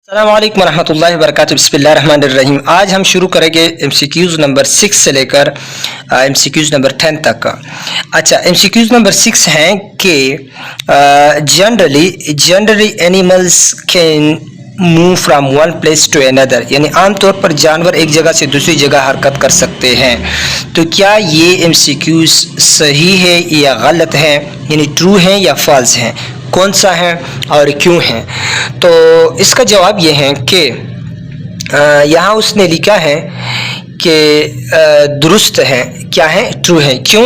अस्सलाम वालेकुम रहमतुल्लाहि व बरकातुहू। बिस्मिल्लाहिर्रहमानिर्रहीम। आज हम शुरू करेंगे MCQs नंबर 6 से लेकर MCQs नंबर 10 तक का। अच्छा, MCQs नंबर 6 हैं कि generally animals can move from one place to another, यानी आमतौर पर जानवर एक जगह से दूसरी जगह हरकत कर सकते हैं। तो क्या ये MCQs सही है या गलत है, यानी ट्रू है या फॉल्स है, कौन सा है और क्यों है? तो इसका जवाब ये है कि यहाँ उसने लिखा है कि दुरुस्त है, क्या है, ट्रू है। क्यों?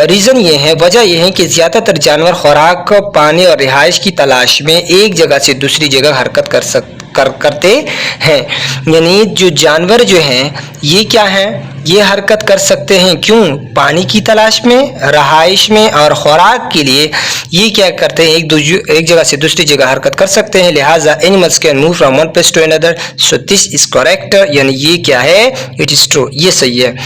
रीज़न ये है, वजह यह है कि ज़्यादातर जानवर खुराक, पानी और रिहाइश की तलाश में एक जगह से दूसरी जगह हरकत करते हैं। यानी जो जानवर जो हैं ये क्या हैं, ये हरकत कर सकते हैं। क्यों? पानी की तलाश में, रहाइश में और खुराक के लिए ये क्या करते हैं, एक जगह से दूसरी जगह हरकत कर सकते हैं। लिहाजा animals can move from one place to another, so this is correct, यानी ये क्या है, इट इज ट्रू, ये सही है।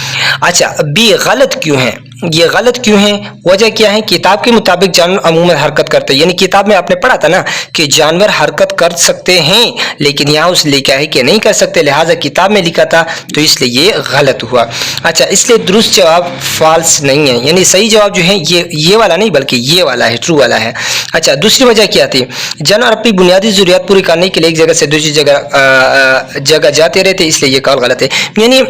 अच्छा, बी गलत क्यों है? ये गलत क्यों है? वजह क्या है? किताब के मुताबिक जानवर अमूमन हरकत करते हैं, यानी किताब में आपने पढ़ा था ना कि जानवर हरकत कर सकते हैं, लेकिन यहाँ उसने लिखा है कि नहीं कर सकते, लिहाजा किताब में लिखा था तो इसलिए ये गलत हुआ। अच्छा, इसलिए दुरुस्त जवाब फॉल्स नहीं है, यानी सही जवाब जो है ये वाला नहीं बल्कि ये वाला है, ट्रू वाला है। अच्छा, दूसरी वजह क्या थी? जानवर अपनी बुनियादी जरूरियात पूरी करने के लिए एक जगह से दूसरी जगह जाते रहते, इसलिए ये कौल गलत है। यानी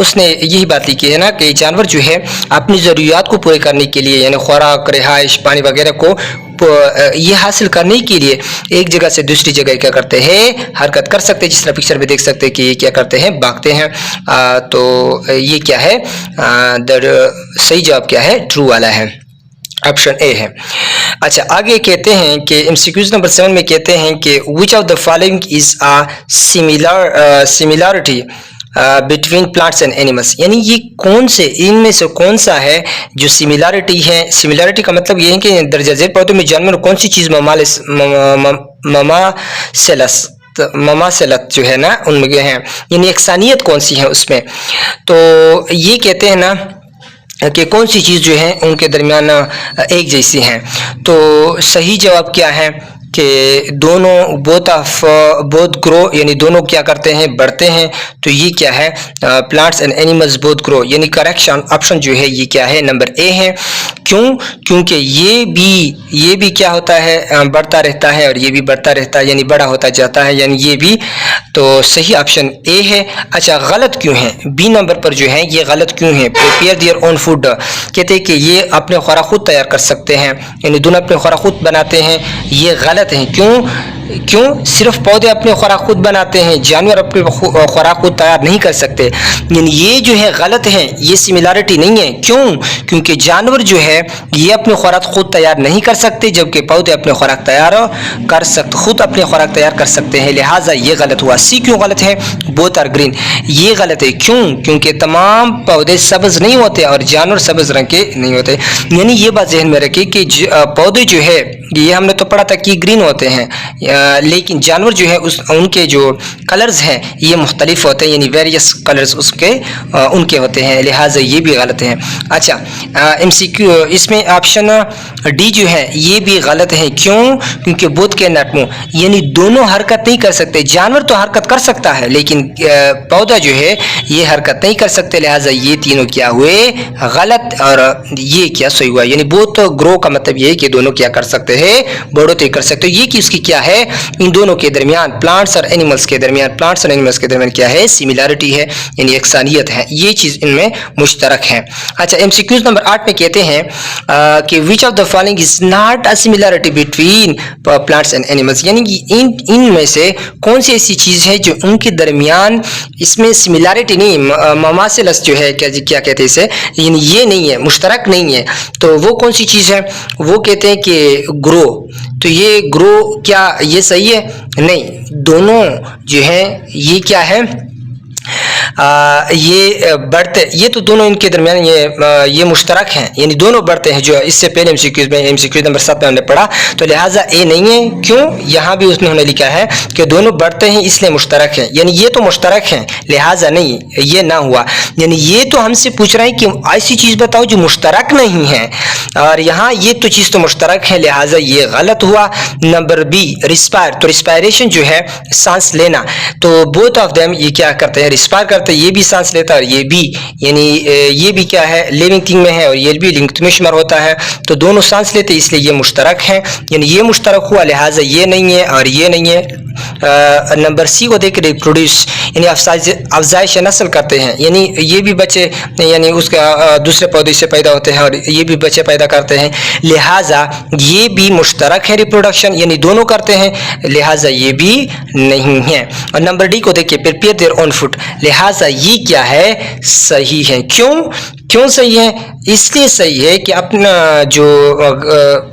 उसने यही बात लिखी है ना कि जानवर जो है अपनी ज़रूरियात को पूरे करने के लिए, यानी खुराक, रिहाइश, पानी वगैरह को ये हासिल करने के लिए एक जगह से दूसरी जगह क्या करते हैं, हरकत कर सकते हैं। जिस तरह पिक्चर में देख सकते हैं कि ये क्या करते हैं, भागते हैं। तो ये क्या है, सही जवाब क्या है, ट्रू वाला है, ऑप्शन ए है। अच्छा, आगे कहते हैं कि MCQs नंबर 7 में कहते हैं कि which of the following is a similarity between plants and animals, यानी ये कौन से, इनमें से कौन सा है जो सिमिलरिटी है। सिमिलरिटी का मतलब ये है कि दर्जा झेल पौधों में जानवर कौन सी चीज़ ममासेलत जो है ना उनमें है, यानी एकसानियत कौन सी है उसमें। तो ये कहते हैं ना कि कौन सी चीज़ जो है उनके दरमियान एक जैसी हैं। तो सही जवाब क्या है कि दोनों बोथ ग्रो, यानी दोनों क्या करते हैं, बढ़ते हैं। तो ये क्या है, plants and animals both grow, यानी करेक्ट ऑप्शन जो है ये क्या है, नंबर ए है। क्यों? क्योंकि ये भी क्या होता है, बढ़ता रहता है और ये भी बढ़ता रहता है, यानी बड़ा होता जाता है, यानी ये भी। तो सही ऑप्शन ए है। अच्छा, गलत क्यों है? बी नंबर पर जो है ये गलत क्यों है? प्रिपेयर देयर ओन फूड, कहते हैं कि ये अपने खुराक खुद तैयार कर सकते हैं, यानी दोनों अपने खुराक खुद बनाते हैं, ये गलत है। क्यों? सिर्फ पौधे अपने खुराक खुद बनाते हैं, जानवर अपने खुराक खुद तैयार नहीं कर सकते, यानी ये जो है गलत है, ये सिमिलरिटी नहीं है। क्यों? क्योंकि जानवर जो है ये अपने खुराक खुद तैयार नहीं कर सकते, जबकि पौधे अपने खुराक खुद अपने खुराक तैयार कर सकते हैं, लिहाजा ये गलत हुआ। सी क्यों गलत है? बोथ आर ग्रीन, ये गलत है। क्यों? क्योंकि तमाम पौधे सब्ज नहीं होते और जानवर सब्ज रंग के नहीं होते, यानी ये बात जहन में रखिए कि पौधे जो है ये हमने तो पढ़ा था कि ग्रीन होते हैं, लेकिन जानवर जो है उनके जो कलर्स हैं ये मुख्तलिफ होते हैं, यानी वेरियस कलर्स उनके होते हैं, लिहाजा ये भी गलत है। अच्छा, MCQ इसमें ऑप्शन डी जो है ये भी गलत है। क्यों? क्योंकि बोथ कैन नॉट मूव, यानी दोनों हरकत नहीं कर सकते। जानवर तो हरकत कर सकता है लेकिन पौधा जो है ये हरकत नहीं कर सकते, लिहाजा ये तीनों क्या हुए, गलत, और ये क्या सही हुआ। यानी बोथ ग्रो का मतलब ये है कि दोनों क्या कर सकते हैं, बढ़ोतरी कर सकते हो। ये कि उसकी क्या है, इन दोनों के दरमियान, प्लांट्स और एनिमल्स के दरमियान क्या है, सिमिलरिटी है, यानी एकसानियत है, ये चीज इनमें मुश्तरक है। अच्छा, MCQs नंबर 8 में कहते हैं कि which of the following is not a similarity between plants and animals, यानी कि इनमें से कौन सी ऐसी चीज है जो उनके दरमियान इसमें सिमिलरिटी नहीं, ममासिलस जो है क्या कहते हैं इसे, यानी ये नहीं है, मुश्तरक नहीं है। तो वो कौन सी चीज है? वो कहते हैं कि ग्रो। तो ये ग्रो क्या ये सही है? नहीं, दोनों जो है ये क्या है, ये बढ़ते, ये तो दोनों इनके दरमियान ये मुश्तरक हैं, यानी दोनों बढ़ते हैं, जो इससे पहले एमसीक्यूज में एमसीक्यू नंबर 7 में हमने पढ़ा, तो लिहाजा ए नहीं है। क्यों? यहाँ भी उसने लिखा है कि दोनों बढ़ते हैं इसलिए मुश्तरक है, यानी ये तो मुश्तरक है लिहाजा नहीं, ये ना हुआ। यानी ये तो हमसे पूछ रहा है कि ऐसी चीज बताओ जो मुश्तरक नहीं है, और यहाँ ये तो चीज तो मुश्तरक है, लिहाजा ये गलत हुआ। नंबर बी रिस्पायर, तो रिस्पायरेशन जो है सांस लेना, तो बोथ ऑफ देम ये क्या करते हैं, रिस्पायर करते हैं, ये भी सांस लेता है और ये भी, यानी ये भी क्या है लिविंग थिंग में है और ये भी लिविंग में शुमार होता है, तो दोनों सांस लेते हैं इसलिए ये मुश्तरक है, यानी ये मुश्तरक हुआ, लिहाजा ये नहीं है और ये नहीं है। नंबर सी को देख रिप्रोड्यूस, यानी अफजाइश नस्ल करते हैं, यानी ये भी बच्चे यानी उसका दूसरे पौधे से पैदा होते हैं और ये भी बच्चे पैदा करते हैं, लिहाजा ये भी मुश्तरक है रिप्रोडक्शन, यानी दोनों करते हैं, लिहाजा ये भी नहीं है। और नंबर डी को देखिए प्रिपेयर देयर ओन फूड, लिहाजा ये क्या है सही है। क्यों सही है? इसलिए सही है कि अपना जो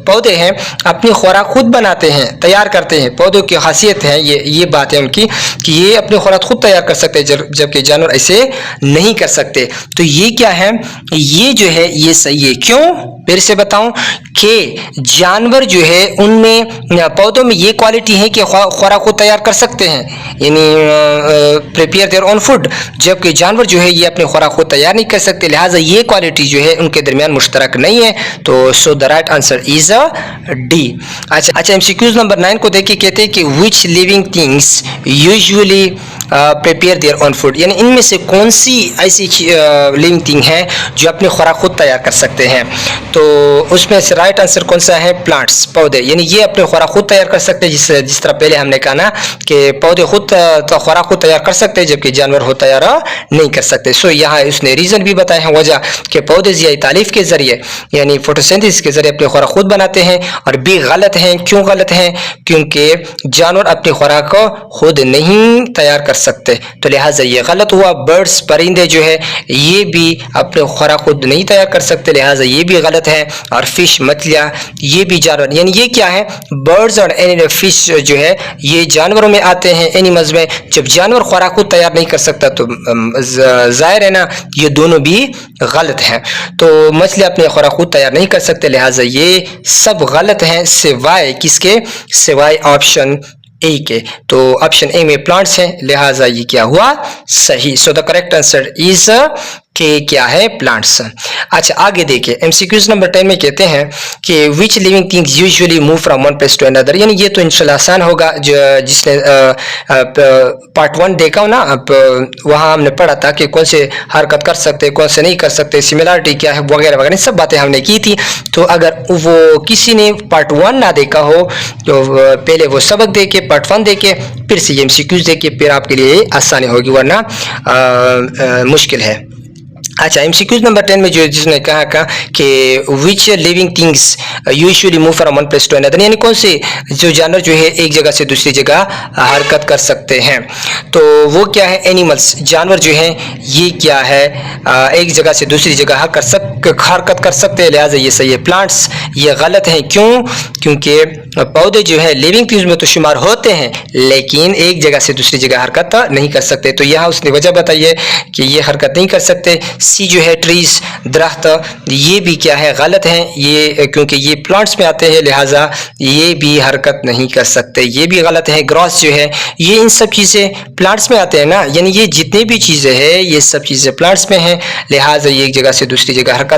पौधे हैं अपनी खुराक खुद बनाते हैं, तैयार करते हैं, पौधों की खासियत है ये बात है उनकी कि ये अपनी खुराक खुद तैयार कर सकते हैं, जबकि जानवर ऐसे नहीं कर सकते। तो ये क्या है, ये जो है ये सही है। क्यों? फिर से बताऊं कि जानवर जो है उनमें पौधों में ये क्वालिटी है कि खुराक खुद तैयार कर सकते हैं, यानी प्रिपेयर देयर ओन फूड, जबकि जानवर जो है ये अपनी खुराक खुद तैयार नहीं कर सकते, लिहाजा ये क्वालिटी जो है उनके दरमियान मुश्तरक नहीं है। तो so the right answer is D. अच्छा एमसीक्यूज नंबर 9 को देखिए, कहते हैं कि which living things usually prepare their own food, यानी इनमें से कौन सी ऐसी लिविंग थिंग है जो अपनी खुराक खुद तैयार कर सकते हैं। तो उसमें से राइट आंसर कौन सा है, प्लांट्स, पौधे, यानी ये अपने खुराक खुद तैयार कर सकते हैं, जिस तरह पहले हमने कहा ना कि पौधे खुद तो खुराक खुद तैयार कर सकते हैं जबकि जानवर खुद तैयार नहीं कर सकते। सो यहाँ उसने रीजन भी बताए हैं, वजह कि पौधे ज़ियाई तालीफ के जरिए यानी फोटोसिंथेसिस के जरिए अपनी खुराक खुद बनाते हैं, और बी गलत हैं। क्यों गलत हैं? क्योंकि जानवर अपनी खुराक को खुद नहीं तैयार कर सकते, तो लिहाजा ये गलत हुआ। बर्ड्स, परिंदे जो है ये भी अपने खुराक खुद नहीं तैयार कर सकते, लिहाजा ये भी गलत है। और फिश, मछलियाँ, ये भी जानवर, यानी ये क्या है, बर्ड्स और फिश जो है ये जानवरों में आते हैं, एनिमल्स में। जब जानवर खुराक खुद तैयार नहीं कर सकता तो जाहिर है ना ये दोनों भी गलत हैं। तो मछलियाँ अपने खुराक खुद तैयार नहीं कर सकते, लिहाजा ये सब गलत हैं, सिवाय किसके, सिवाय ऑप्शन ए के। तो ऑप्शन ए में प्लांट्स हैं, लिहाजा ये क्या हुआ, सही। So the correct answer is के क्या है, प्लांट्स। अच्छा आगे देखिए एमसीक्यूज नंबर 10 में कहते हैं कि which living things usually move from one place to another, यानी ये तो इंशाल्लाह आसान होगा, जो जिसने पार्ट 1 देखा हो ना, वहाँ हमने पढ़ा था कि कौन से हरकत कर सकते, कौन से नहीं कर सकते, सिमिलरिटी क्या है वगैरह वगैरह, सब बातें हमने की थी। तो अगर वो किसी ने पार्ट 1 ना देखा हो तो पहले वो सबक देखे, पार्ट 1 देखे, फिर से एमसीक्यूज देखे, फिर आपके लिए आसानी होगी, वरना मुश्किल है। अच्छा एमसीक्यूज नंबर 10 में जो जिसने कहा कि which living things usually move from one place to another, यानी कौन से जो जानवर जो है एक जगह से दूसरी जगह हरकत कर सकते हैं, तो वो क्या है, एनिमल्स, जानवर जो है ये क्या है एक जगह से दूसरी जगह हरकत कर सकते हैं, लिहाजा ये सही है। प्लांट्स ये गलत है। क्यों? क्योंकि पौधे जो है लिविंग थिंग्स में तो शुमार होते हैं लेकिन एक जगह से दूसरी जगह हरकत नहीं कर सकते, तो यहाँ उसने वजह बताई है कि ये हरकत नहीं कर सकते। सी जो है ट्रीज, दरख्त, ये भी क्या है, गलत है, ये क्योंकि ये प्लांट्स में आते हैं, लिहाजा ये भी हरकत नहीं कर सकते, ये भी गलत है। ग्रास जो है ये इन सब चीज़ें प्लांट्स में आते हैं ना, यानी ये जितनी भी चीज़ें हैं ये सब चीज़ें प्लांट्स में हैं, लिहाजा ये एक जगह से दूसरी जगह हरकत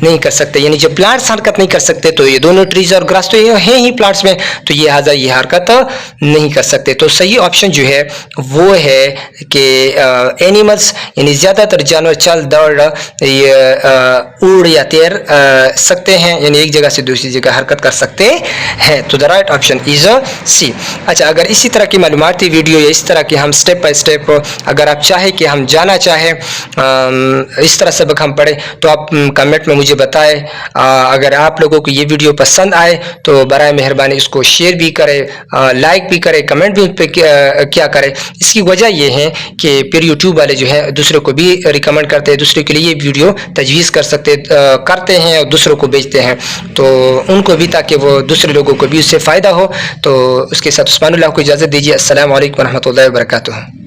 नहीं कर सकते। यानी जब प्लांट्स हरकत नहीं कर सकते तो ये दोनों ट्रीज और ग्रास तो ये हैं ही प्लांट्स में, तो ये लिहाजा ये हरकत नहीं कर सकते। तो सही ऑप्शन जो है वो है कि एनिमल्स, यानी ज़्यादातर जानवर चल दौड़ उड़ या तैर सकते हैं, यानी एक जगह से दूसरी जगह हरकत कर सकते हैं। तो the right option is C. अच्छा अगर इसी तरह की मालूमाती वीडियो या इस तरह की हम स्टेप बाय स्टेप अगर आप चाहें कि हम जाना चाहें इस तरह सबक हम पढ़ें तो आप कमेंट में मुझे बताएं। अगर आप लोगों को ये वीडियो पसंद आए तो बराए मेहरबानी इसको शेयर भी करें, लाइक भी करें, कमेंट भी उन पर क्या करें। इसकी वजह ये है कि फिर यूट्यूब वाले जो है दूसरों को भी रिकमेंड करते हैं, दूसरों के लिए ये वीडियो तजवीज़ करते हैं और दूसरों को भेजते हैं, तो उनको भी ताकि वो दूसरे लोगों को भी उससे फ़ायदा हो। तो उसके साथ सुभान अल्लाह को इजाज़त दीजिए। अस्सलामु अलैकुम व रहमतुल्लाहि व बरकातुहू।